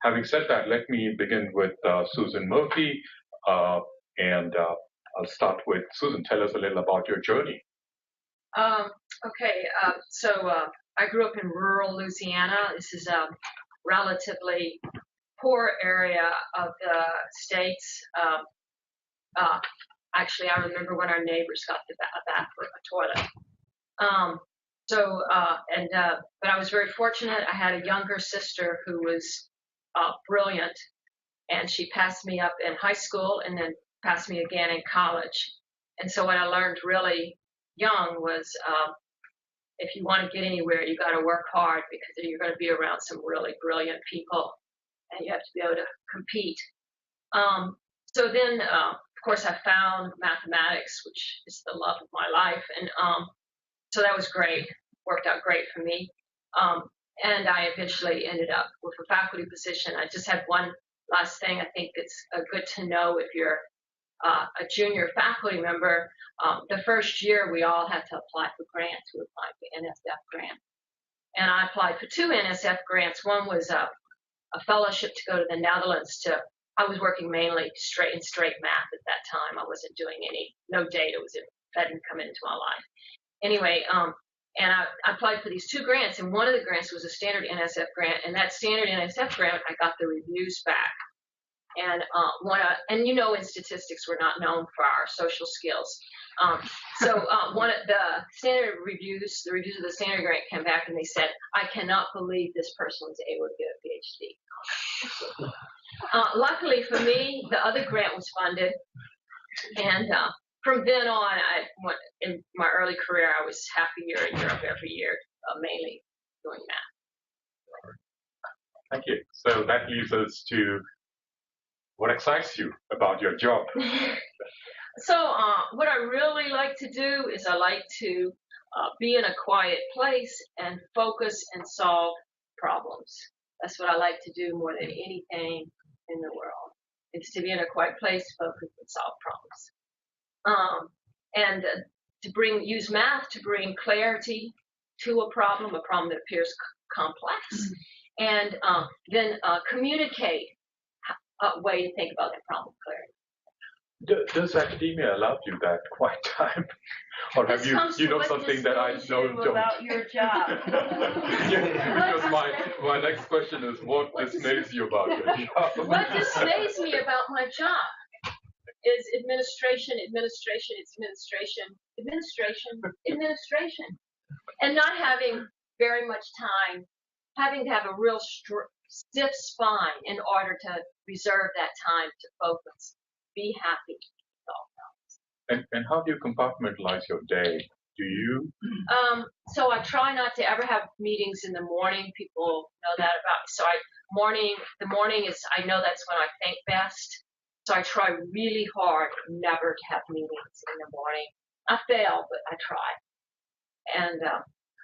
having said that, let me begin with Susan Murphy, and I'll start with Susan. Tell us a little about your journey. Okay, so I grew up in rural Louisiana. This is a relatively poor area of the States. Actually, I remember when our neighbors got a bath for a toilet. But I was very fortunate. I had a younger sister who was brilliant, and she passed me up in high school and then passed me again in college. And so what I learned really young was if you want to get anywhere, you got to work hard, because you're going to be around some really brilliant people, and you have to be able to compete. So then, of course, I found mathematics, which is the love of my life, and so that was great, worked out great for me. And I eventually ended up with a faculty position. I just had one last thing I think it's good to know if you're a junior faculty member. The first year, we all had to apply for grants. We applied for NSF grant. And I applied for 2 NSF grants. One was a fellowship to go to the Netherlands I was working mainly straight math at that time. I wasn't doing no data, that didn't come into my life. Anyway, and I applied for these 2 grants, and one of the grants was a standard NSF grant, and that standard NSF grant, I got the reviews back. And and you know, in statistics, we're not known for our social skills. So one of the standard reviews, the reviews of the standard grant came back, and they said, "I cannot believe this person was able to get a PhD." Luckily for me, the other grant was funded, and from then on, in my early career, I was half a year in Europe every year, mainly doing math. Thank you. So that leads us to what excites you about your job? So what I really like to do is I like to be in a quiet place and focus and solve problems. That's what I like to do more than anything in the world. It's to be in a quiet place, focus, and solve problems. And to use math to bring clarity to a problem that appears complex, and then communicate a way to think about the problem clearly. Does academia allow you that quiet time, or have you know something that I don't? About your job. Yeah, because my next question is, what dismays you about your job? What dismays me about my job is administration, and not having very much time, having to have a real stiff spine in order to reserve that time to focus, be happy, solve problems. And how do you compartmentalize your day? Do you? So I try not to ever have meetings in the morning. People know that about me. So the morning is, I know that's when I think best. So I try really hard never to have meetings in the morning. I fail, but I try. And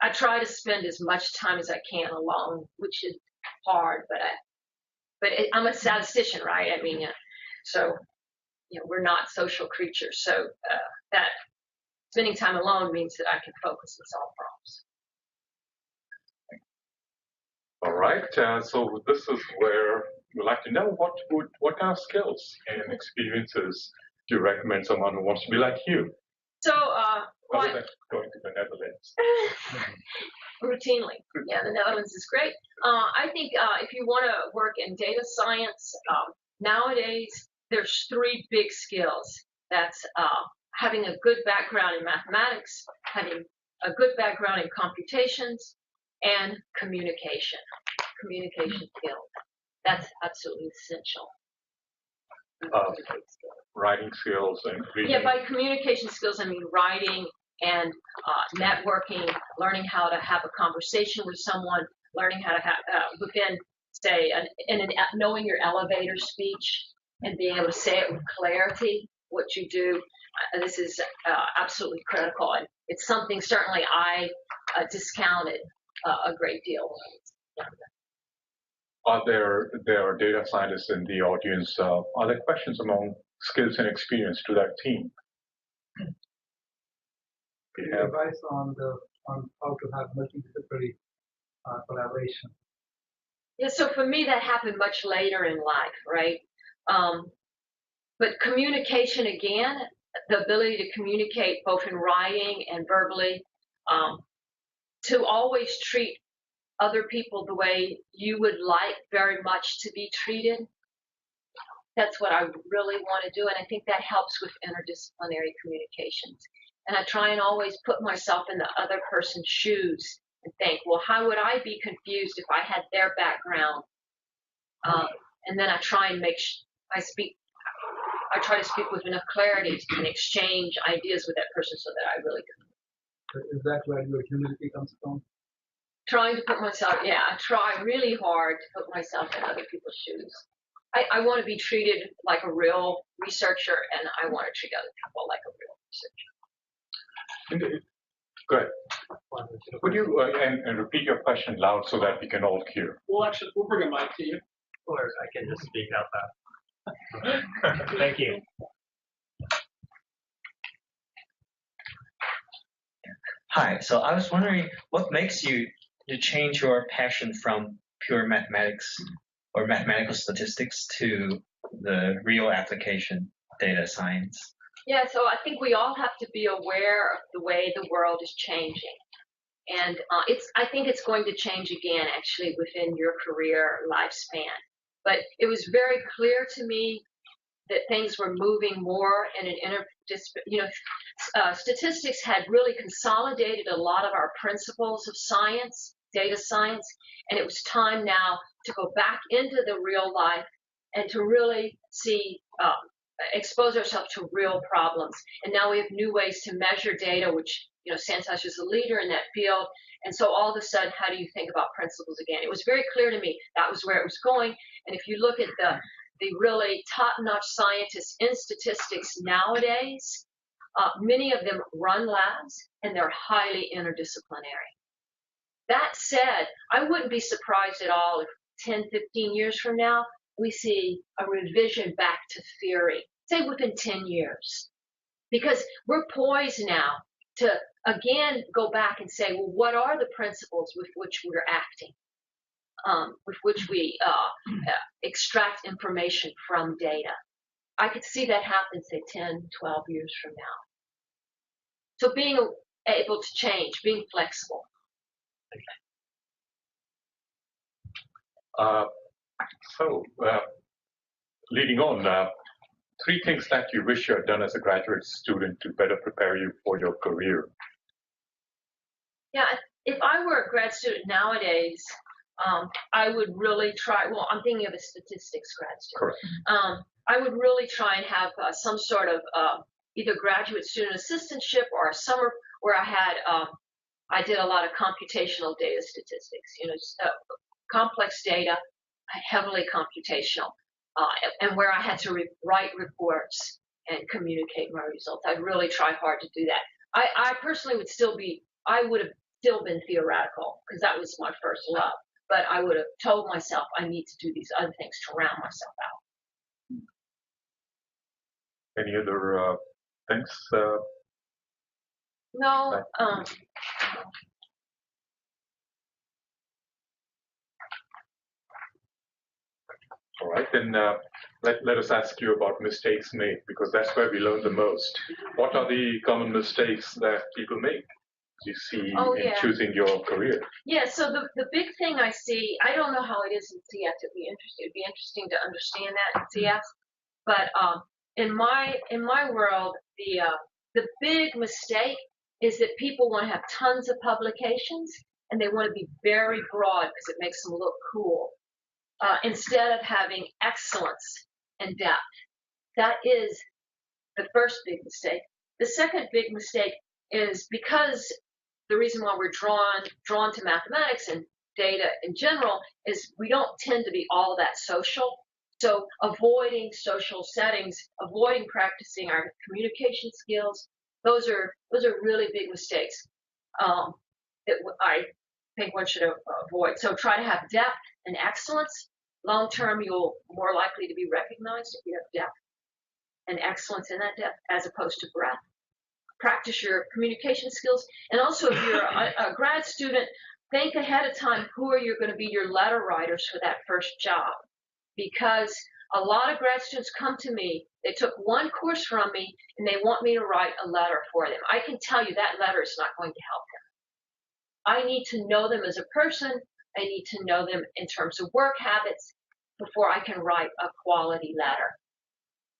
I try to spend as much time as I can alone, which is hard, but I'm a statistician, right? I mean, so we're not social creatures. So that spending time alone means that I can focus and solve problems. All right. So this is where we'd like to know what kind of skills and experiences do you recommend someone who wants to be like you? So other than going to the Netherlands. Routinely. Yeah, the Netherlands is great. I think if you want to work in data science, nowadays there's 3 big skills. That's having a good background in mathematics, having a good background in computations, and communication skills. That's absolutely essential. Writing skills and reading. Yeah, by communication skills, I mean writing and networking, learning how to have a conversation with someone, learning how to have, within, say, knowing your elevator speech and being able to say it with clarity, what you do. This is absolutely critical. And it's something certainly I discounted a great deal when I was younger. Are there data scientists in the audience? Are there questions among skills and experience to that team? Advice on how to have multidisciplinary collaboration. Yeah, so for me, that happened much later in life, right? But communication, again, the ability to communicate both in writing and verbally, to always treat other people the way you would like very much to be treated. That's what I really want to do, and I think that helps with interdisciplinary communications. And I try and always put myself in the other person's shoes and think, well, how would I be confused if I had their background? And then I try and I try to speak with enough clarity and exchange ideas with that person so that I really can. Is that where your humility comes from? Trying to put myself, I try really hard to put myself in other people's shoes. I want to be treated like a real researcher, and I want to treat other people like a real researcher. Go ahead. Would you and repeat your question loud so that we can all hear? Well, actually, we'll bring a mic to you. Or I can just speak out loud. Thank you. Hi, so I was wondering what makes you change your passion from pure mathematics or mathematical statistics to the real application data science? Yeah, so I think we all have to be aware of the way the world is changing. And I think it's going to change again, actually, within your career lifespan. But it was very clear to me that things were moving more in an statistics had really consolidated a lot of our principles of science, data science, and it was time now to go back into the real life and to really see, expose ourselves to real problems. And now we have new ways to measure data, which, Santosh is a leader in that field. And so all of a sudden, how do you think about principles again? It was very clear to me that was where it was going. And if you look at the really top-notch scientists in statistics nowadays, many of them run labs, and they're highly interdisciplinary. That said, I wouldn't be surprised at all if 10, 15 years from now, we see a revision back to theory, say within 10 years. Because we're poised now to, again, go back and say, well, what are the principles with which we're acting, with which we extract information from data? I could see that happen, say, 10, 12 years from now. So being able to change, being flexible. Leading on, 3 things that you wish you had done as a graduate student to better prepare you for your career. Yeah, if I were a grad student nowadays, I would really try, well, I'm thinking of a statistics grad student. Correct. I would really try and have some sort of either graduate student assistantship or a summer where I did a lot of computational data statistics, complex data, heavily computational, and where I had to write reports and communicate my results. I'd really try hard to do that. I personally would I would have still been theoretical because that was my first love, but I would have told myself I need to do these other things to round myself out. Any other things? No. All right, then let us ask you about mistakes made, because that's where we learn the most. What are the common mistakes that people make, you see, in choosing your career? Yeah, so the big thing I see, I don't know how it is in CS. It'd be interesting to understand that in CS. But in my world, the big mistake is that people want to have tons of publications, and they want to be very broad because it makes them look cool. Instead of having excellence and depth. That is the first big mistake. The second big mistake is because the reason why we're drawn to mathematics and data in general is we don't tend to be all that social. So avoiding social settings, avoiding practicing our communication skills, those are really big mistakes that I think one should avoid. So try to have depth and excellence. Long term, you'll more likely to be recognized if you have depth and excellence in that depth as opposed to breadth. Practice your communication skills. And also, if you're a grad student, think ahead of time who are you going to be your letter writers for that first job. Because a lot of grad students come to me, they took one course from me, and they want me to write a letter for them. I can tell you that letter is not going to help them. I need to know them as a person. I need to know them in terms of work habits before I can write a quality letter.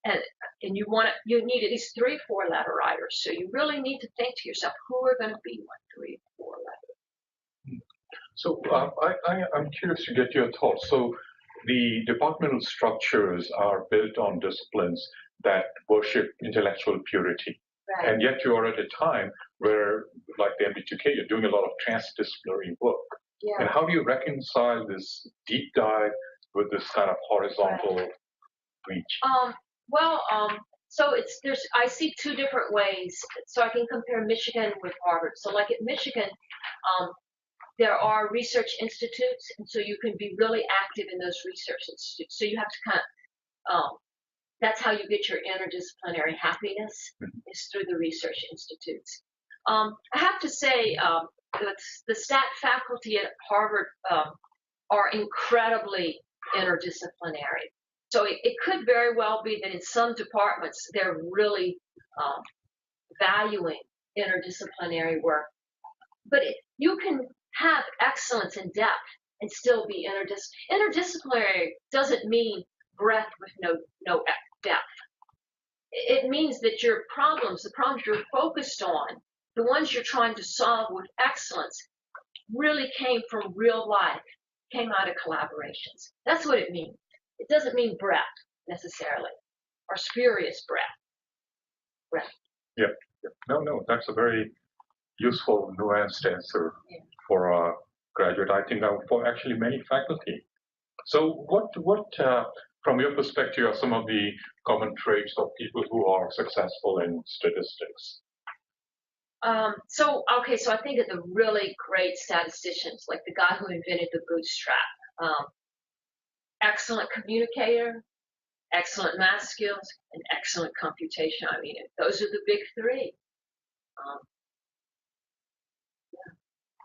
And you need at least 3 or 4 letter writers. So you really need to think to yourself, who are going to be my 3 or 4 letters? So I'm curious to get your thoughts. So the departmental structures are built on disciplines that worship intellectual purity. Right. And yet you are at a time where, like the MD2K, you're doing a lot of transdisciplinary work. Yeah. And how do you reconcile this deep dive with this kind of horizontal reach? So I see 2 different ways. So I can compare Michigan with Harvard. So like at Michigan, there are research institutes, and so you can be really active in those research institutes. So you have to that's how you get your interdisciplinary happiness, is through the research institutes. I have to say, the stat faculty at Harvard are incredibly interdisciplinary. So it could very well be that in some departments they're really valuing interdisciplinary work. But you can have excellence in depth and still be interdisciplinary. Doesn't mean breadth with no depth. It means that the problems you're focused on, the ones you're trying to solve with excellence, really came from real life, came out of collaborations. That's what it means. It doesn't mean breadth necessarily, or spurious breadth. Yeah. No, that's a very useful, nuanced answer for a graduate, I think, for actually many faculty. So what from your perspective, are some of the common traits of people who are successful in statistics? So I think of the really great statisticians, like the guy who invented the bootstrap. Excellent communicator, excellent math skills, and excellent computation. I mean, those are the big 3.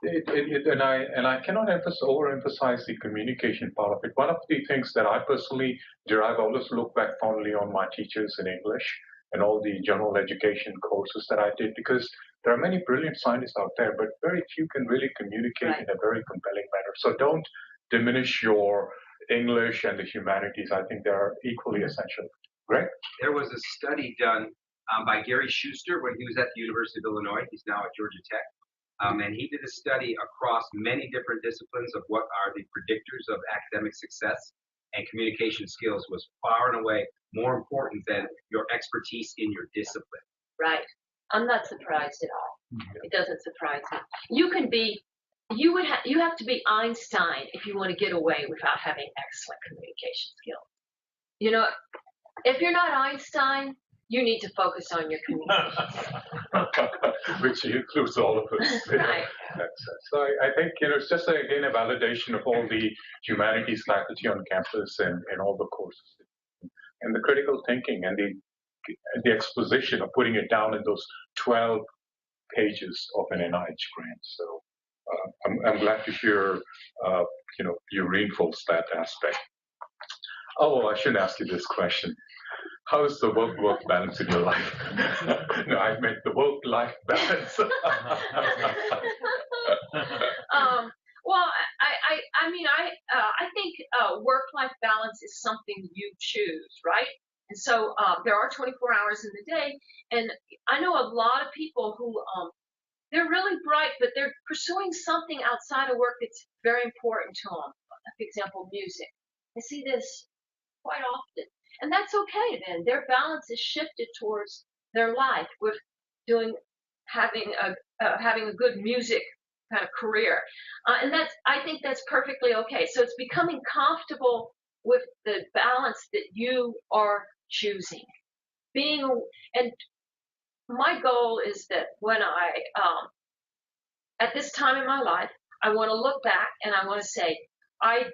And I cannot overemphasize the communication part of it. One of the things that I personally derive, I always look back fondly on my teachers in English and all the general education courses that I did, because there are many brilliant scientists out there, but very few can really communicate in a very compelling manner. So don't diminish your English and the humanities. I think they are equally essential. Greg? There was a study done by Gary Schuster when he was at the University of Illinois. He's now at Georgia Tech. And he did a study across many different disciplines of what are the predictors of academic success, and communication skills was far and away more important than your expertise in your discipline. Right. I'm not surprised at all. It doesn't surprise me. You have to be Einstein if you want to get away without having excellent communication skills. You know, if you're not Einstein, you need to focus on your communication. Which includes all of us. Right. So I think, it's just again a validation of all the humanities faculty on campus and all the courses, and the critical thinking and the exposition of putting it down in those 12 pages of an NIH grant. So I'm glad to hear you reinforce that aspect. Oh, I shouldn't ask you this question. How is the work-work balance in your life? No, I meant the work-life balance. I think work-life balance is something you choose, right? And so there are 24 hours in the day, and I know a lot of people who they're really bright, but they're pursuing something outside of work that's very important to them. For example, music. I see this quite often. And that's okay then. Their balance is shifted towards their life with having a good music kind of career. And I think that's perfectly okay. So it's becoming comfortable with the balance that you are choosing. And my goal is that when at this time in my life, I want to look back and I want to say, I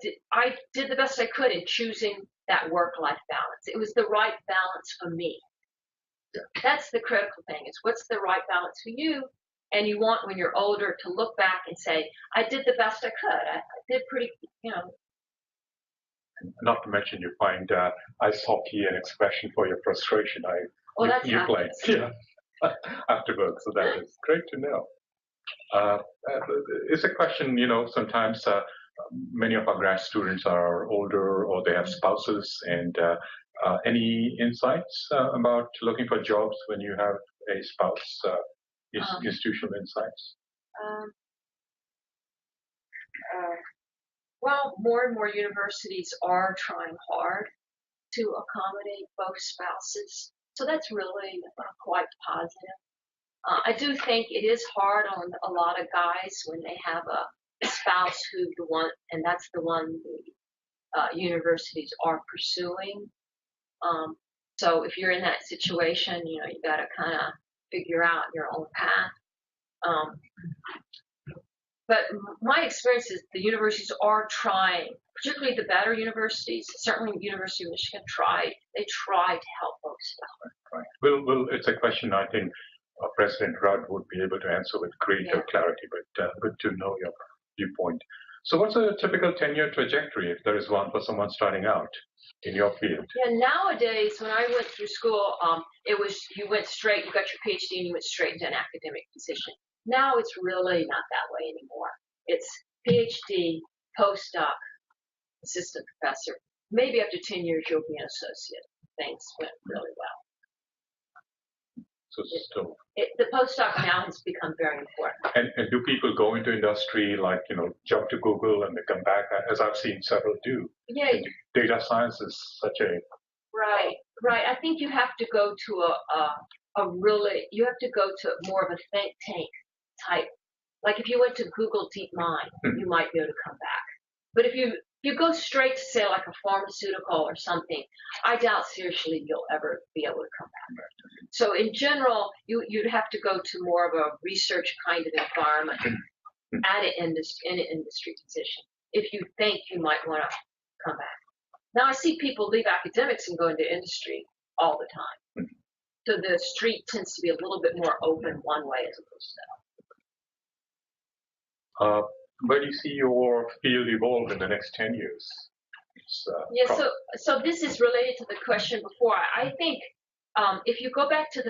did the best I could in choosing that work-life balance. It was the right balance for me. Yeah. That's the critical thing, is what's the right balance for you, And you want, when you're older, to look back and say, I did the best I could. I did pretty, Not to mention, you find ice hockey an expression for your frustration. You played, yeah, afterwards. So that is great to know. It's a question, sometimes many of our grad students are older or they have spouses. And any insights about looking for jobs when you have a spouse? Institutional insights? Well, more and more universities are trying hard to accommodate both spouses. So that's really quite positive. I do think it is hard on a lot of guys when they have a spouse and that's the one the universities are pursuing. So if you're in that situation, you got to kind of figure out your own path. But my experience is the universities are trying, particularly the better universities. Certainly, University of Michigan tried. They tried to help both spouses. Right. Well, it's a question I think President Rudd would be able to answer with greater clarity. But good to know your viewpoint. So, what's a typical tenure trajectory, if there is one, for someone starting out in your field? Yeah, nowadays, when I went through school, you went straight, you got your PhD, and you went straight into an academic position. Now it's really not that way anymore. It's PhD, postdoc, assistant professor. Maybe after 10 years, you'll be an associate. Things went really well. So still, the postdoc now has become very important. And do people go into industry, like, jump to Google and they come back, as I've seen several do? Yeah. And data science is such a... Right. I think you have to go to you have to go to more of a think tank type. Like if you went to Google DeepMind, you might be able to come back. But if you go straight to, say, like a pharmaceutical or something, I doubt seriously you'll ever be able to come back. So in general, you'd have to go to more of a research kind of environment at in an industry position if you think you might want to come back. Now I see people leave academics and go into industry all the time. So the street tends to be a little bit more open one way as opposed to the other. Where do you see your field evolve in the next 10 years? So this is related to the question before. I think if you go back to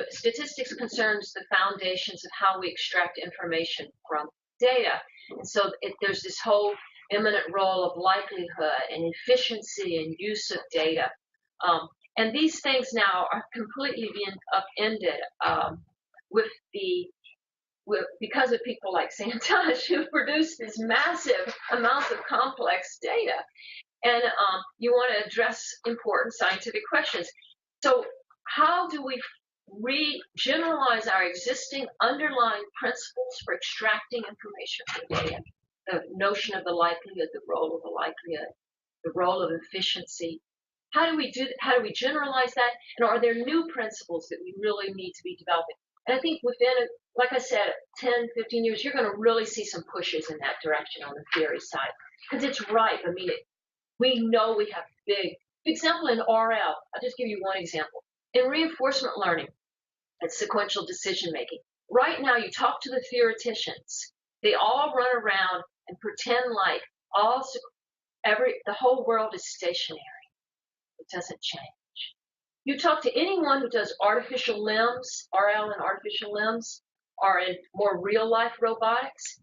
statistics concerns the foundations of how we extract information from data. And so there's this whole eminent role of likelihood and efficiency and use of data. And these things now are completely being upended because of people like Santosh who produce these massive amounts of complex data. And you want to address important scientific questions. So how do we generalize our existing underlying principles for extracting information from data? The notion of the likelihood, the role of the likelihood, the role of efficiency. How do we generalize that? And are there new principles that we really need to be developing? And I think within, like I said, 10, 15 years, you're going to really see some pushes in that direction on the theory side. Because it's ripe. I mean, we know we have big example in RL. I'll just give you one example. In reinforcement learning, it's sequential decision making. Right now, you talk to the theoreticians. They all run around and pretend like the whole world is stationary. It doesn't change. You talk to anyone who does artificial limbs, RL and artificial limbs, or in more real-life robotics,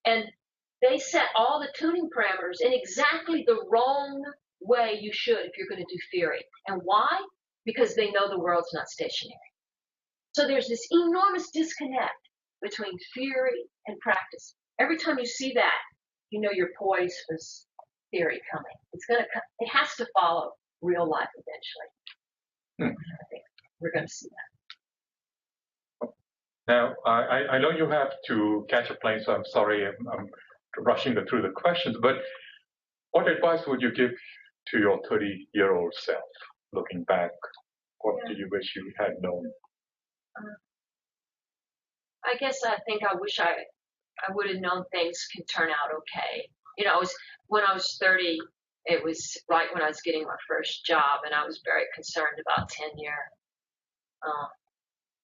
and they set all the tuning parameters in exactly the wrong way you should if you're going to do theory. And why? Because they know the world's not stationary. So there's this enormous disconnect between theory and practice. Every time you see that, you know you're poised for theory coming. It has to follow real life eventually. I think we're going to see that. Now, I know you have to catch a plane, so I'm sorry I'm rushing through the questions, but what advice would you give to your 30-year-old self, looking back? What do you wish you had known? I guess I wish I would have known things can turn out okay. When I was 30, it was right when I was getting my first job, and I was very concerned about tenure.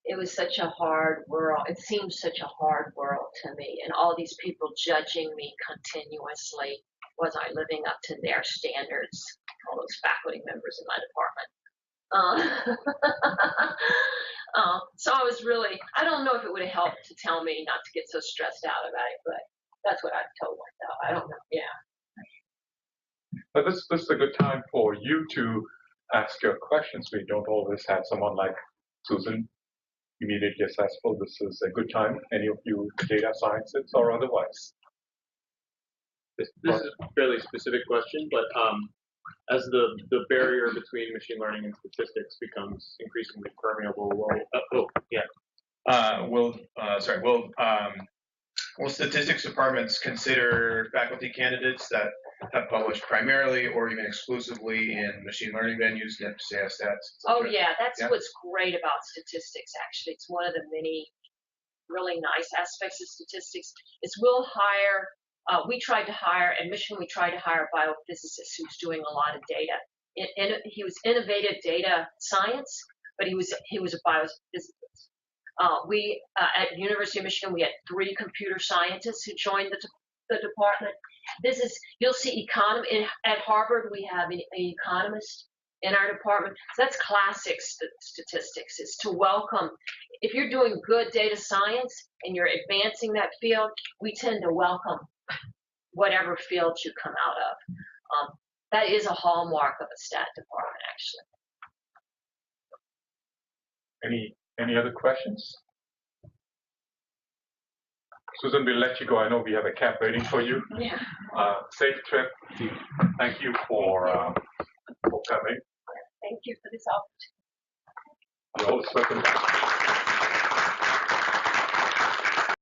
it was such a hard world. It seemed such a hard world to me, and all these people judging me continuously. Was I living up to their standards? All those faculty members in my department. So I was really, I don't know if it would have helped to tell me not to get so stressed out about it, but that's what I told myself. I don't know. Yeah. But this is a good time for you to ask your questions. We don't always have someone like Susan immediately accessible. This is a good time. Any of you data scientists or otherwise? This is a fairly specific question, but as the barrier between machine learning and statistics becomes increasingly permeable, will statistics departments consider faculty candidates that have published primarily or even exclusively in machine learning venues, say stats? Oh yeah, that's what's great about statistics. Actually, it's one of the many really nice aspects of statistics. Is we'll hire. We tried to hire at Michigan. We tried to hire a biophysicist who's doing a lot of data. He was innovative data science, but he was a biophysicist. We at University of Michigan, we had 3 computer scientists who joined the department. You'll see at Harvard. We have an economist in our department. So that's classic statistics. Is to welcome. If you're doing good data science and you're advancing that field, we tend to welcome whatever field you come out of. That is a hallmark of a stat department, actually. Any other questions? Susan, we'll let you go. I know we have a cab waiting for you. Yeah. Safe trip. Thank you for coming. Thank you for this opportunity. You're always welcome.